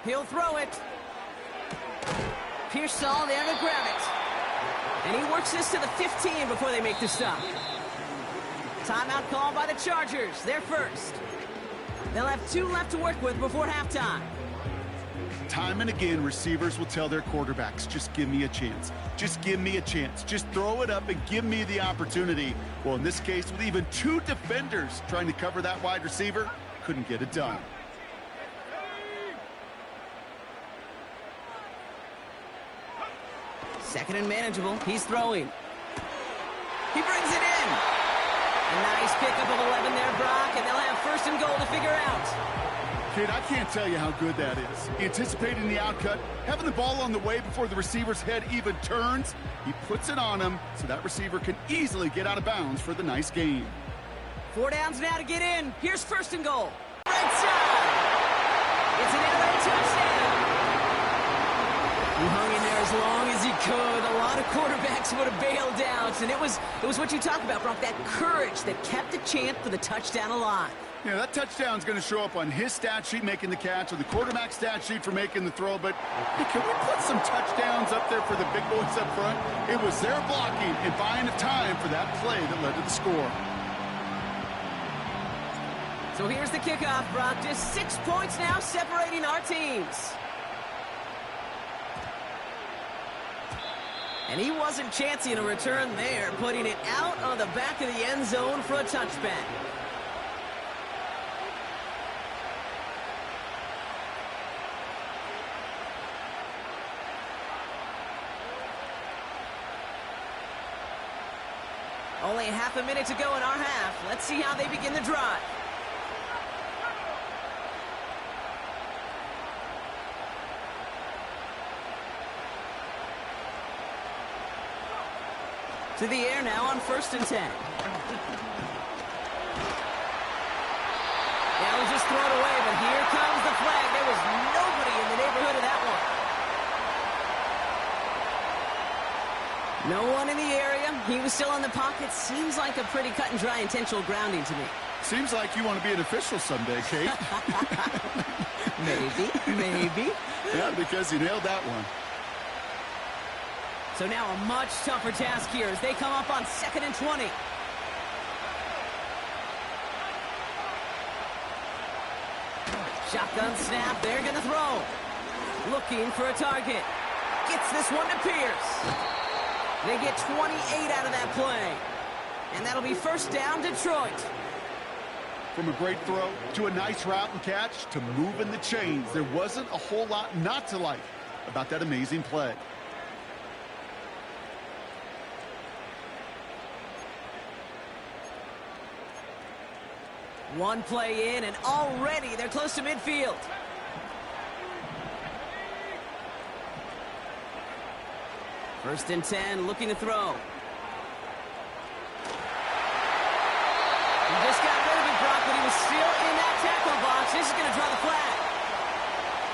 He'll throw it. Pearsall there to grab it. And he works this to the 15 before they make the stop. Timeout called by the Chargers. They're first. They'll have 2 left to work with before halftime. Time and again, receivers will tell their quarterbacks, just give me a chance. Just give me a chance. Just throw it up and give me the opportunity. Well, in this case, with even 2 defenders trying to cover that wide receiver, couldn't get it done. Second and manageable. He's throwing. He brings it in. A nice pickup of 11 there, Brock, and they'll have first and goal to figure out. Kid, I can't tell you how good that is. Anticipating the outcut, having the ball on the way before the receiver's head even turns, he puts it on him so that receiver can easily get out of bounds for the nice gain. 4 downs now to get in. Here's first and goal. Right side. It's an air raid touchdown. He hung in there as long as he could. A lot of quarterbacks would have bailed out, and it was what you talk about, Brock, that courage that kept the chance for the touchdown alive. Yeah, that touchdown's going to show up on his stat sheet making the catch or the quarterback stat sheet for making the throw, but hey, can we put some touchdowns up there for the big boys up front? It was their blocking and buying of time for that play that led to the score. So here's the kickoff, Brock. Just 6 points now separating our teams. And he wasn't chancing a return there, putting it out on the back of the end zone for a touchback. Only half a minute to go in our half. Let's see how they begin the drive. To the air now on 1st and 10. That was just thrown away, but here comes the flag. There was nobody in the neighborhood of that one. No one in the area. He was still in the pocket. Seems like a pretty cut and dry intentional grounding to me. Seems like you want to be an official someday, Kate. Maybe. Yeah, because you nailed that one. So now a much tougher task here as they come up on 2nd and 20. Shotgun snap. They're going to throw. Looking for a target. Gets this one to Pierce. They get 28 out of that play. And that'll be first down, Detroit. From a great throw to a nice route and catch to moving the chains, there wasn't a whole lot not to like about that amazing play. One play in, and already they're close to midfield. First and 10, looking to throw. He just got rid of it, Brock, but he was still in that tackle box. This is going to draw the flag.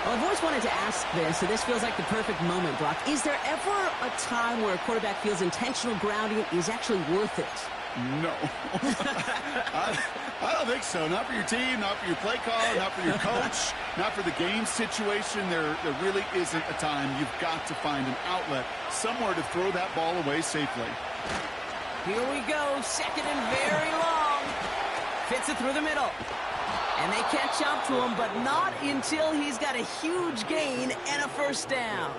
Well, I've always wanted to ask this, so this feels like the perfect moment, Brock. Is there ever a time where a quarterback feels intentional grounding is actually worth it? No. I don't think so. Not for your team, not for your play call, not for your coach, not for the game situation. There really isn't a time. You've got to find an outlet, somewhere to throw that ball away safely. Here we go, 2nd and very long. Fits it through the middle. And they catch up to him, but not until he's got a huge gain and a first down.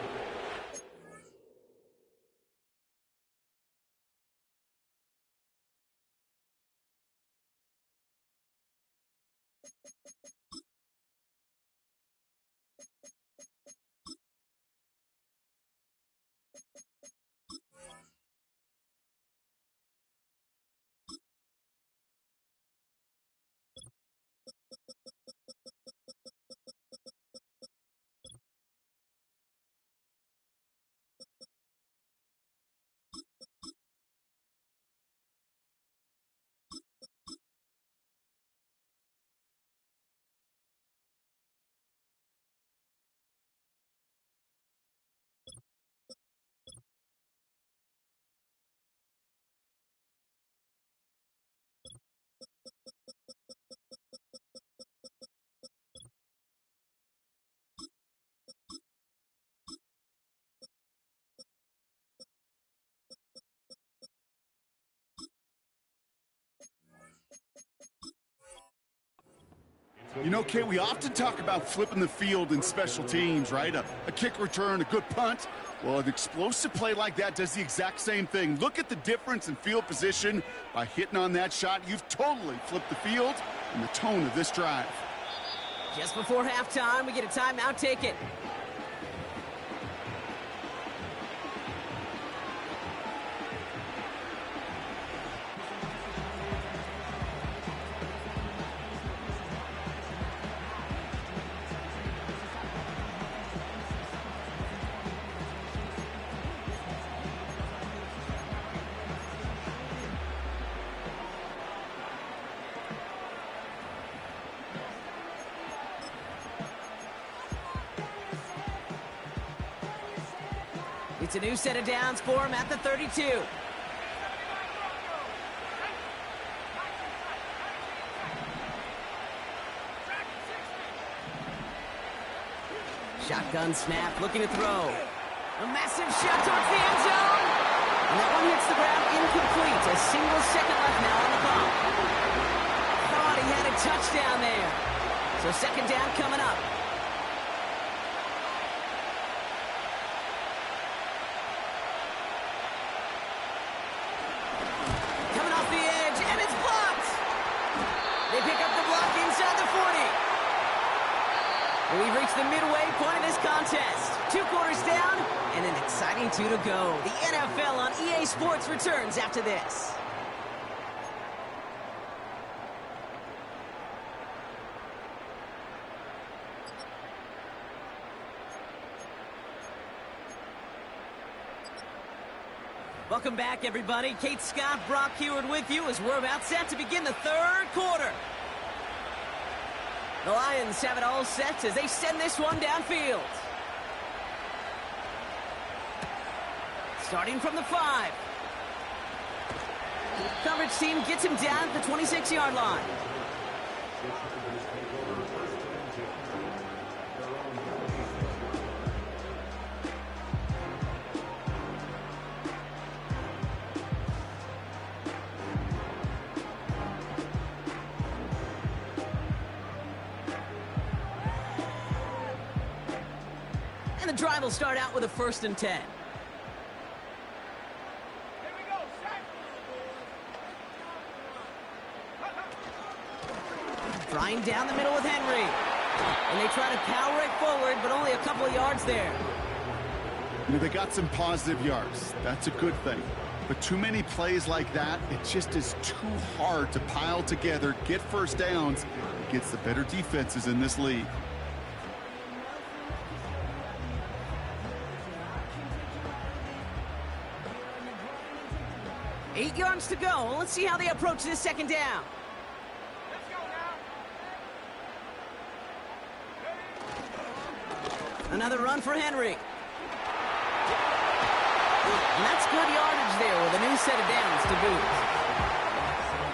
You know, Kate, we often talk about flipping the field in special teams, right? A kick return, a good punt. Well, an explosive play like that does the exact same thing. Look at the difference in field position. By hitting on that shot, you've totally flipped the field and the tone of this drive. Just before halftime, we get a timeout taken. It's a new set of downs for him at the 32. Shotgun snap, looking to throw. A massive shot towards the end zone. And that one hits the ground incomplete. A single second left now on the clock. Thought he had a touchdown there. So second down coming up. We've reached the midway point of this contest. 2 quarters down and an exciting 2 to go. The NFL on EA Sports returns after this. Welcome back, everybody. Kate Scott, Brock Heward with you as we're about set to begin the 3rd quarter. The Lions have it all set as they send this one downfield. Starting from the 5. Coverage team gets him down at the 26-yard line. And the drive will start out with a 1st and 10. Flying down the middle with Henry. And they try to power it forward, but only a couple of yards there. You know, they got some positive yards. That's a good thing. But too many plays like that, it just is too hard to pile together, get first downs against the better defenses in this league. Eight yards to go. Let's see how they approach this second down. Let's go now. Another run for Henry. And that's good yardage there with a new set of downs to boot.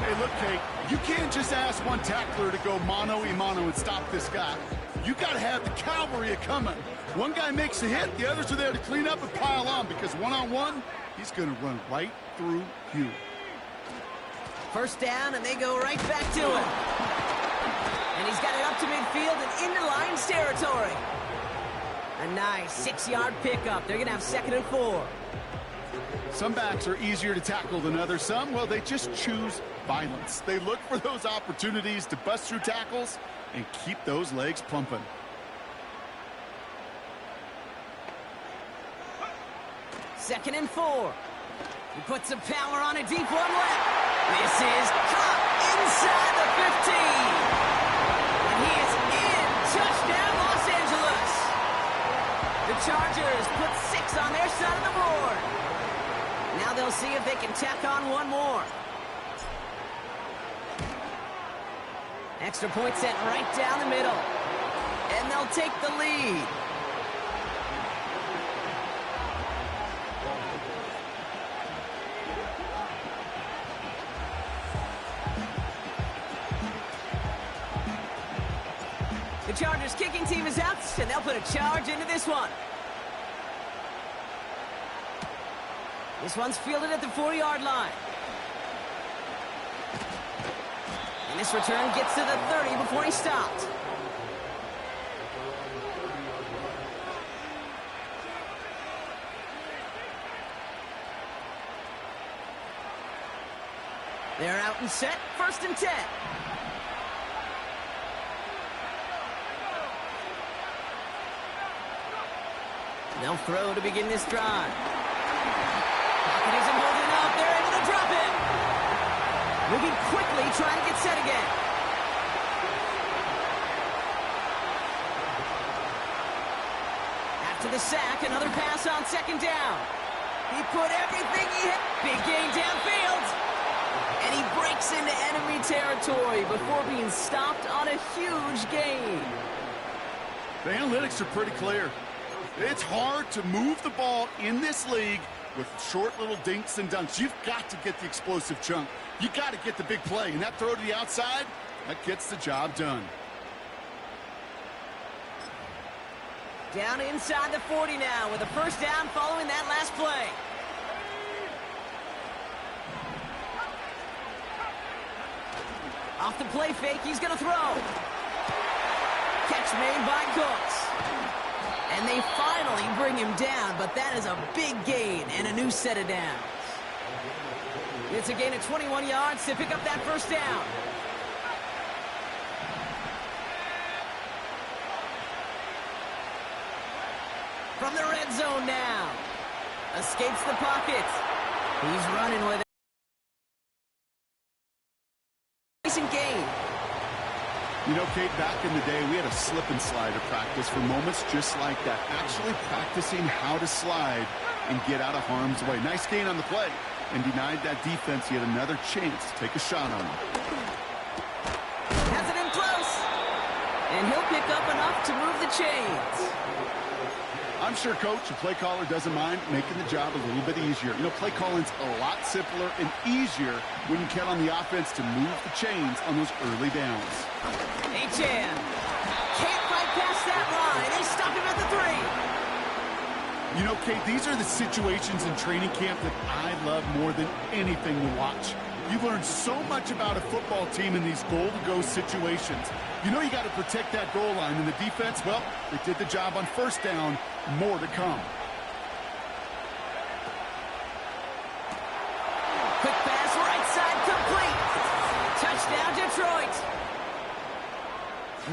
Hey, look, Kate, you can't just ask one tackler to go mano-a-mano and stop this guy. You got to have the cavalry coming. One guy makes a hit, the others are there to clean up and pile on, because one-on-one, he's going to run right through you. First down, and they go right back to him. And he's got it up to midfield and into Lions territory. A nice 6-yard pickup. They're going to have 2nd and 4. Some backs are easier to tackle than others. Some, well, they just choose violence. They look for those opportunities to bust through tackles and keep those legs pumping. Second and 4. He puts some power on a deep one left. This is caught inside the 15. And he is in. Touchdown, Los Angeles. The Chargers put 6 on their side of the board. Now they'll see if they can tack on one more. Extra point sent right down the middle. And they'll take the lead. The Chargers kicking team is out, and they'll put a charge into this one. This one's fielded at the 4-yard line. And And this return gets to the 30 before he stopped. They're out and set, 1st and 10. They'll throw to begin this drive. Pocket isn't holding up. They're able to drop it. Moving quickly, trying to get set again. After the sack, another pass on 2nd down. He put everything he had. Big gain downfield. And he breaks into enemy territory before being stopped on a huge gain. The analytics are pretty clear. It's hard to move the ball in this league with short little dinks and dunks. You've got to get the explosive chunk. You got to get the big play. And that throw to the outside, that gets the job done. Down inside the 40 now with a 1st down following that last play. Off the play fake, he's going to throw. Catch made by Cooks. And they finally bring him down, but that is a big gain and a new set of downs. It's a gain of 21 yards to pick up that 1st down. From the red zone now. Escapes the pocket. He's running with it. Decent gain. You know, Kate, back in the day, we had a slip and slide at practice for moments just like that. Actually practicing how to slide and get out of harm's way. Nice gain on the play and denied that defense yet another chance to take a shot on him. Has it in close. And he'll pick up enough to move the chains. I'm sure, Coach, the play caller doesn't mind making the job a little bit easier. You know, play calling's a lot simpler and easier when you count on the offense to move the chains on those early downs. H.M. can't fight past that line. They stop him at the 3. You know, Kate, these are the situations in training camp that I love more than anything to watch. You learn so much about a football team in these goal-to-go situations. You know you got to protect that goal line, and the defense, well, they did the job on 1st down. More to come. Quick pass, right side, complete. Touchdown, Detroit.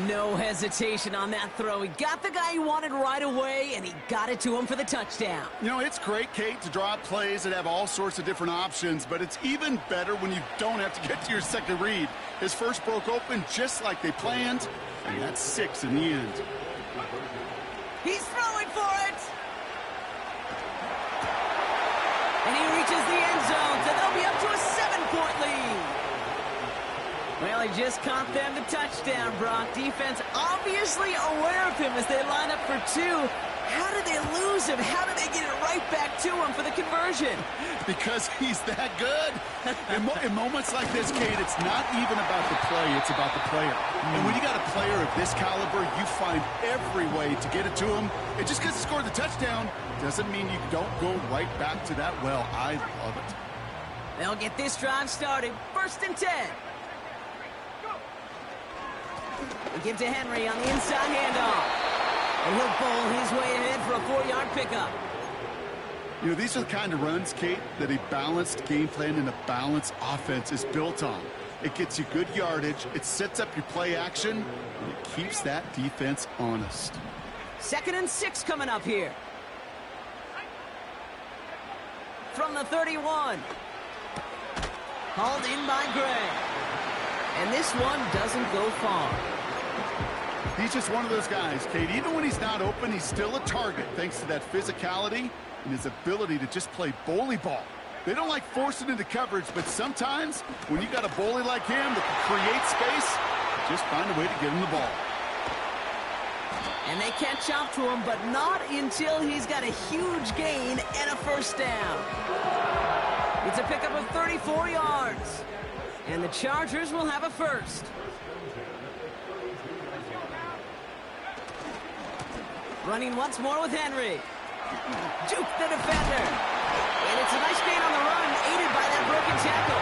No hesitation on that throw. He got the guy he wanted right away, and he got it to him for the touchdown. You know, it's great, Kate, to draw up plays that have all sorts of different options, but it's even better when you don't have to get to your second read. His first broke open just like they planned, and that's 6 in the end. He's throwing for it. And he reaches the end zone, so they'll be up to a 7-point lead. Well, he just caught them the touchdown, Brock. Defense obviously aware of him as they line up for 2. How did they lose him? How did they get it right back to him for the conversion? Because he's that good. In moments like this, Kate, it's not even about the play, it's about the player. And when you got a player of this caliber, you find every way to get it to him. And just because he scored the touchdown doesn't mean you don't go right back to that well. I love it. They'll get this drive started. 1st and 10. They give to Henry on the inside handoff. And he'll bowl his way ahead for a 4-yard pickup. You know, these are the kind of runs, Kate, that a balanced game plan and a balanced offense is built on. It gets you good yardage, it sets up your play action, and it keeps that defense honest. 2nd and 6 coming up here. From the 31. Hauled in by Gray. And this one doesn't go far. He's just one of those guys, Kate. Even when he's not open, he's still a target thanks to that physicality and his ability to just play bully ball. They don't like forcing into coverage, but sometimes when you got a bully like him that can create space, just find a way to get him the ball. And they catch up to him, but not until he's got a huge gain and a 1st down. It's a pickup of 34 yards. And the Chargers will have a 1st. Running once more with Henry. Juke the defender. And it's a nice gain on the run, aided by that broken tackle.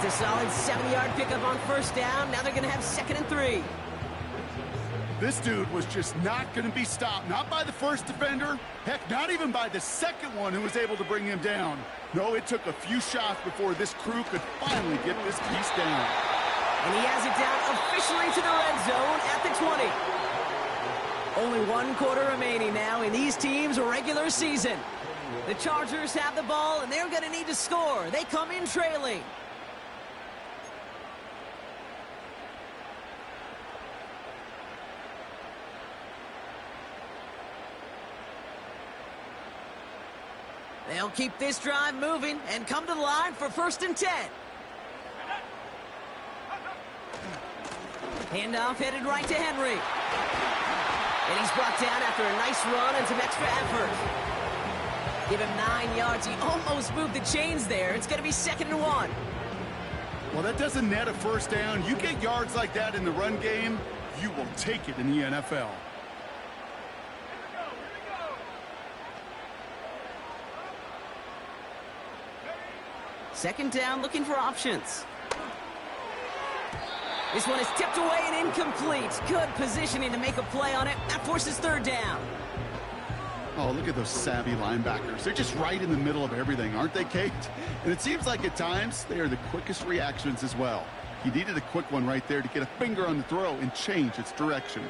It's a solid 7-yard pickup on first down. Now they're going to have 2nd and 3. This dude was just not going to be stopped. Not by the first defender. Heck, not even by the second one who was able to bring him down. No, it took a few shots before this crew could finally get this piece down. And he has it down officially to the red zone at the 20. Only 1 quarter remaining now in these teams' regular season. The Chargers have the ball, and they're going to need to score. They come in trailing. They'll keep this drive moving and come to the line for 1st and 10. Handoff headed right to Henry. And he's brought down after a nice run and some extra effort. Give him 9 yards. He almost moved the chains there. It's going to be 2nd and 1. Well, that doesn't net a first down. You get yards like that in the run game, you will take it in the NFL. 2nd down, looking for options. This one is tipped away and incomplete. Good positioning to make a play on it. That forces 3rd down. Oh, look at those savvy linebackers. They're just right in the middle of everything, aren't they, Kate? And it seems like at times they are the quickest reactions as well. He needed a quick one right there to get a finger on the throw and change its direction.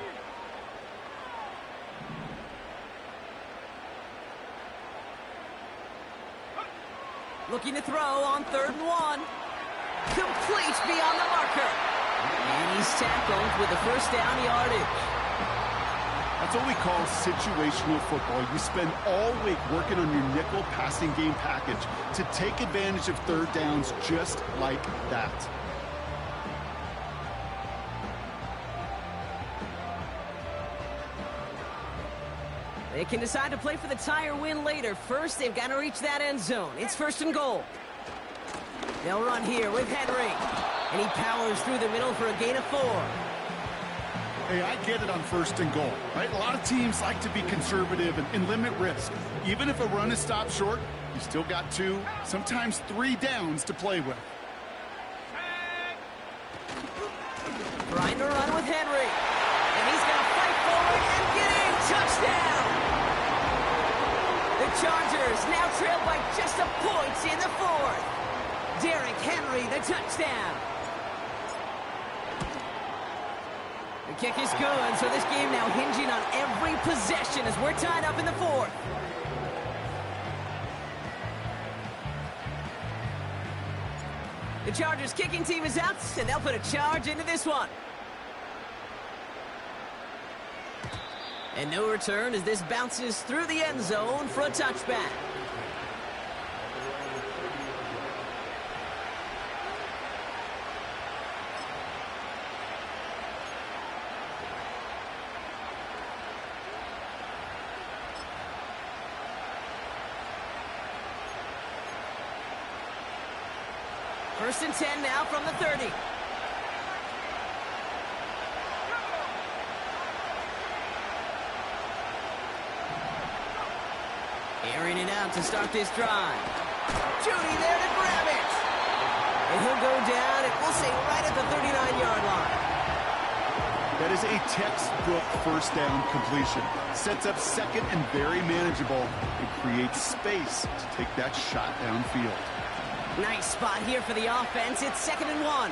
Looking to throw on 3rd and 1. Complete beyond the marker. And he's tackled with the 1st down yardage. That's what we call situational football. You spend all week working on your nickel passing game package to take advantage of 3rd downs just like that. They can decide to play for the tie or win later. First, they've got to reach that end zone. It's 1st and goal. They'll run here with Henry. And he powers through the middle for a gain of 4. Hey, I get it on 1st and goal, right? A lot of teams like to be conservative and limit risk. Even if a run is stopped short, you still got 2, sometimes 3 downs to play with. Trying to run with Henry. And he's going to fight forward and get in. Touchdown! The Chargers now trail by just a point in the 4th. Derrick Henry, the touchdown. The kick is good, so this game now hinging on every possession as we're tied up in the 4th. The Chargers kicking team is out, and they'll put a charge into this one. And no return as this bounces through the end zone for a touchback. First and 10 now from the 30. Airing it out to start this drive. Judy there to grab it. And he'll go down, and we'll say right at the 39-yard line. That is a textbook 1st down completion. Sets up 2nd and very manageable. It creates space to take that shot downfield. Nice spot here for the offense. It's 2nd and 1.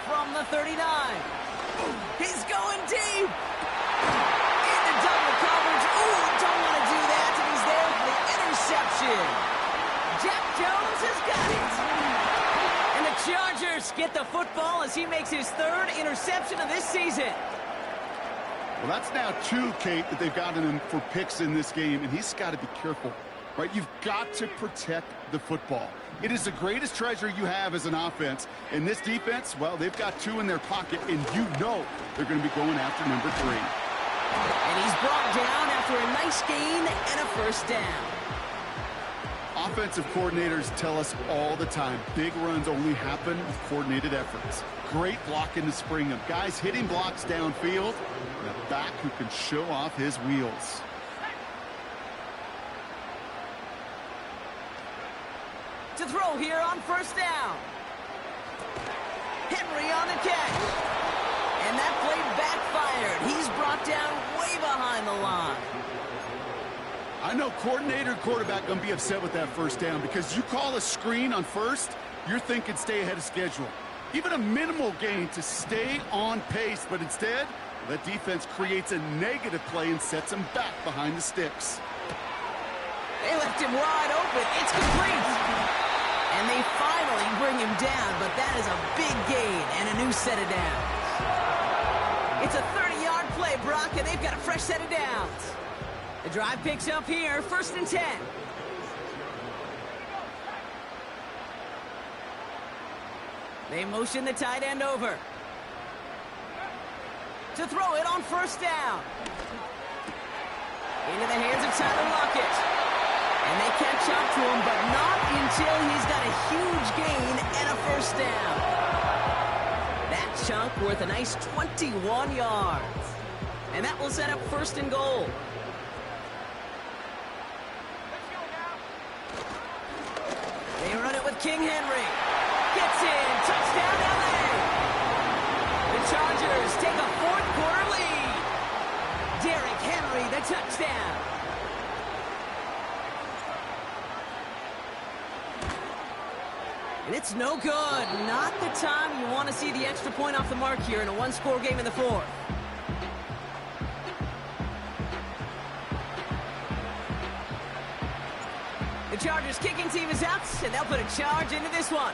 From the 39. He's going deep. Into double coverage. Ooh, don't want to do that. And he's there for the interception. Jeff Jones has got it. And the Chargers get the football as he makes his 3rd interception of this season. Well, that's now 2, Kate, that they've gotten him for picks in this game, and he's got to be careful, right? You've got to protect the football. It is the greatest treasure you have as an offense. And this defense, well, they've got 2 in their pocket, and you know they're going to be going after number 3. And he's brought down after a nice gain and a 1st down. Offensive coordinators tell us all the time, big runs only happen with coordinated efforts. Great blocking to spring them. Guys hitting blocks downfield, and a back who can show off his wheels. To throw here on first down. Henry on the catch. And that play backfired. He's brought down way behind the line. I know coordinator and quarterback going to be upset with that first down because you call a screen on first, you're thinking stay ahead of schedule. Even a minimal gain to stay on pace, but instead, the defense creates a negative play and sets him back behind the sticks. They left him wide open. It's complete. And they finally bring him down, but that is a big gain and a new set of downs. It's a 30-yard play, Brock, and they've got a fresh set of downs. The drive picks up here, 1st and 10. They motion the tight end over. To throw it on first down. Into the hands of Tyler Lockett. And they catch up to him, but not until he's got a huge gain and a first down. That chunk worth a nice 21 yards. And that will set up 1st and goal. They run it with King Henry. Gets in. Touchdown, LA. The Chargers take a 4th quarter lead. Derrick Henry, the touchdown. And it's no good. Not the time you want to see the extra point off the mark here in a one-score game in the 4th. The Chargers kicking team is out, and they'll put a charge into this one.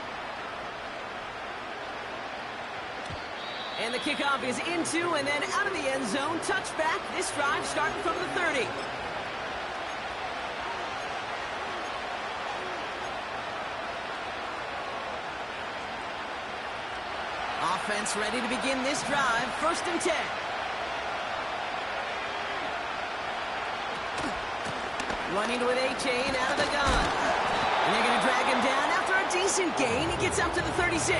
And the kickoff is into and then out of the end zone. Touchback. This drive starting from the 30. Offense ready to begin this drive. 1st and 10. Running with A-Chain out of the gun. And they're going to drag him down after a decent gain. He gets up to the 36.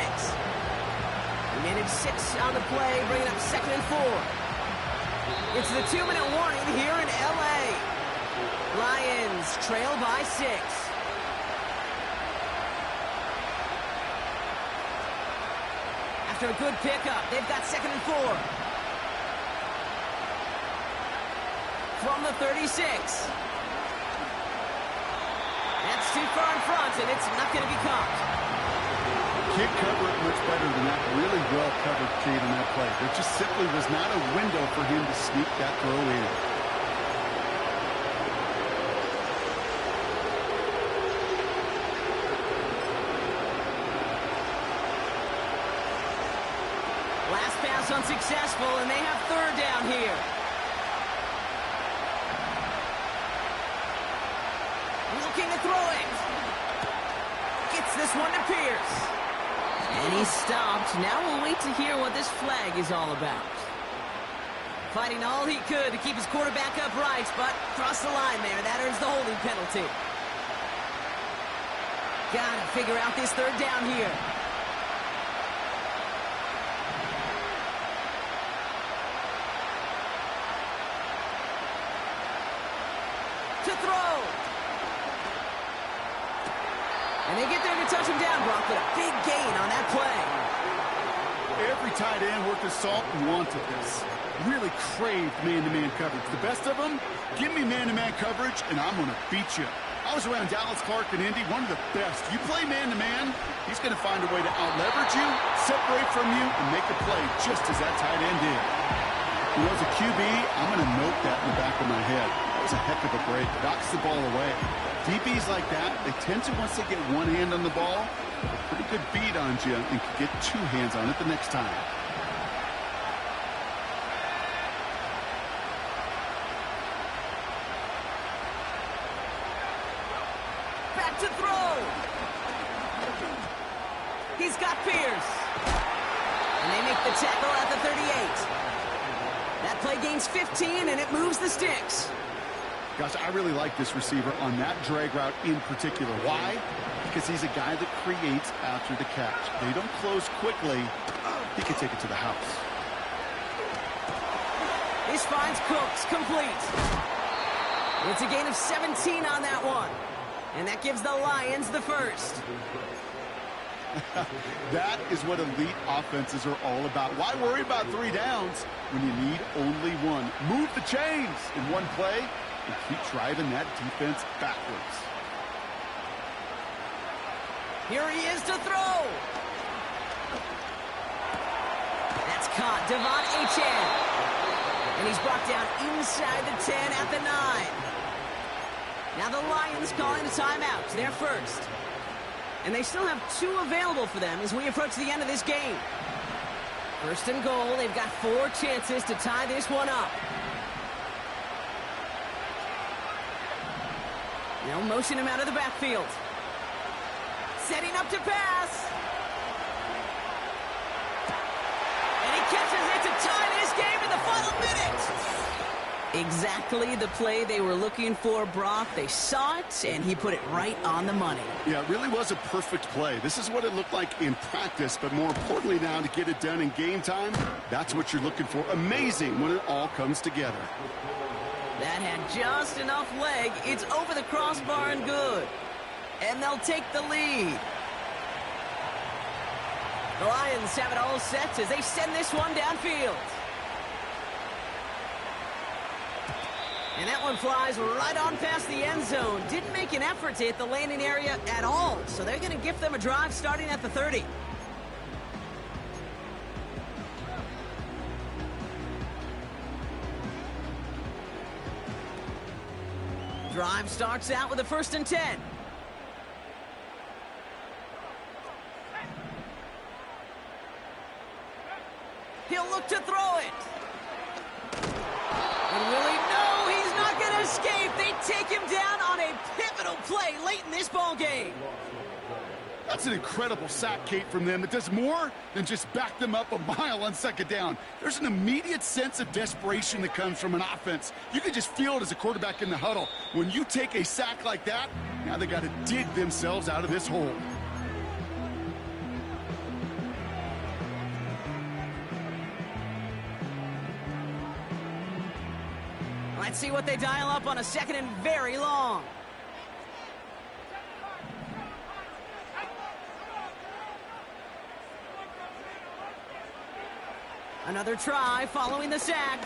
Minute 6 on the play, bringing up 2nd and 4. It's the 2-minute warning here in L.A. Lions trail by 6. After a good pickup, they've got 2nd and 4. From the 36. That's too far in front, and it's not going to be caught. Can't cover it much better than that. Really well covered, Cade, in that play. There just simply was not a window for him to sneak that throw in. Last pass unsuccessful, and they have 3rd down here. Looking to throw it. Gets this one to Pierce. And he's stopped. Now we'll wait to hear what this flag is all about. Fighting all he could to keep his quarterback upright, but crossed the line there. That earns the holding penalty. Gotta figure out this 3rd down here. To throw. And they get there to touch him down, Brock, but a big gain on that play. Every tight end worth his salt and wanted this. Really craved man-to-man coverage. The best of them, give me man-to-man coverage, and I'm going to beat you. I was around Dallas Clark and Indy, one of the best. You play man-to-man, he's going to find a way to out-leverage you, separate from you, and make a play just as that tight end did. You know, as a QB, I'm going to note that in the back of my head. That was a heck of a break. Knocks the ball away. DBs like that, they tend to, once they get one hand on the ball, a pretty good beat on you and can get 2 hands on it the next time. Back to throw. He's got Pierce. And they make the tackle at the 38. That play gains 15, and it moves the sticks. Gosh, I really like this receiver on that drag route in particular. Why? Because he's a guy that creates after the catch. They don't close quickly. He can take it to the house. This finds Cooks complete. It's a gain of 17 on that one. And that gives the Lions the first. That is what elite offenses are all about. Why worry about 3 downs when you need only one? Move the chains in one play and keep driving that defense backwards. Here he is to throw. That's caught. Devon Achane. And he's brought down inside the 10 at the 9. Now the Lions calling a timeout. They're first. And they still have 2 available for them as we approach the end of this game. First and goal. They've got 4 chances to tie this one up. They'll motion him out of the backfield. Setting up to pass. And he catches it to tie this game in the final minute. Exactly the play they were looking for, Brock. They saw it, and he put it right on the money. Yeah, it really was a perfect play. This is what it looked like in practice, but more importantly now to get it done in game time, that's what you're looking for. Amazing when it all comes together. That had just enough leg. It's over the crossbar and good. And they'll take the lead. The Lions have it all set as they send this one downfield. And that one flies right on past the end zone. Didn't make an effort to hit the landing area at all. So they're going to give them a drive starting at the 30. Drive starts out with a 1st and 10. He'll look to throw it. And will he? No, he's not going to escape. They take him down on a pivotal play late in this ball game. That's an incredible sack, Kate, from them. It does more than just back them up a mile on 2nd down. There's an immediate sense of desperation that comes from an offense. You can just feel it as a quarterback in the huddle. When you take a sack like that, now they got to dig themselves out of this hole. Let's see what they dial up on a 2nd and very long. Another try following the sack.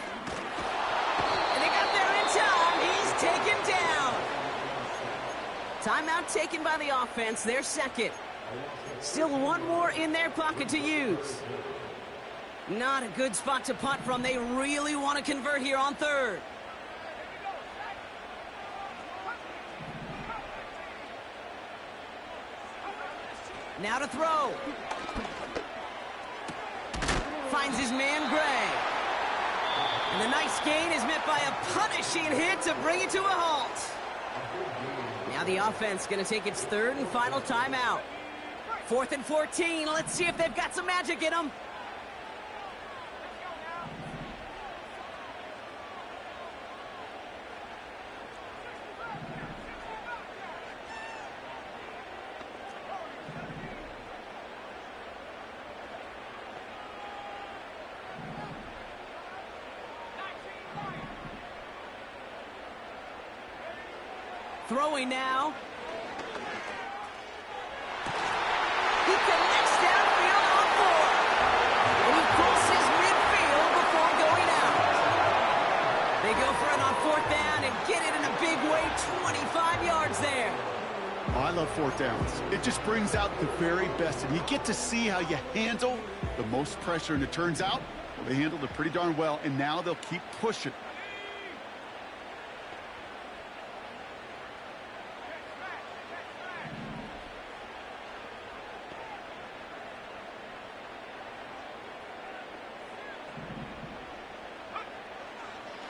And they got there in time. He's taken down. Timeout taken by the offense. Their 2nd. Still one more in their pocket to use. Not a good spot to punt from. They really want to convert here on 3rd. Now to throw. Finds his man, Gray. And the nice gain is met by a punishing hit to bring it to a halt. Now the offense going to take its 3rd and final timeout. 4th and 14. Let's see if they've got some magic in them. Throwing now. He connects downfield on 4. And he crosses midfield before going out. They go for it on 4th down and get it in a big way, 25 yards there. Oh, I love 4th downs. It just brings out the very best, and you get to see how you handle the most pressure, and it turns out they handled it pretty darn well, and now they'll keep pushing.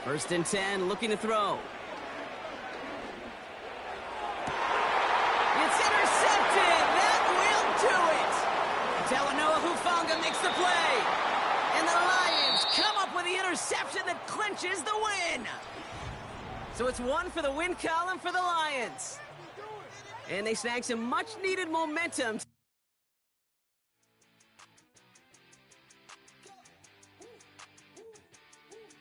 First and 10, looking to throw. It's intercepted. That will do it. Talanoa Hufanga makes the play. And the Lions come up with the interception that clinches the win. So it's 1 for the win column for the Lions. And they snag some much-needed momentum.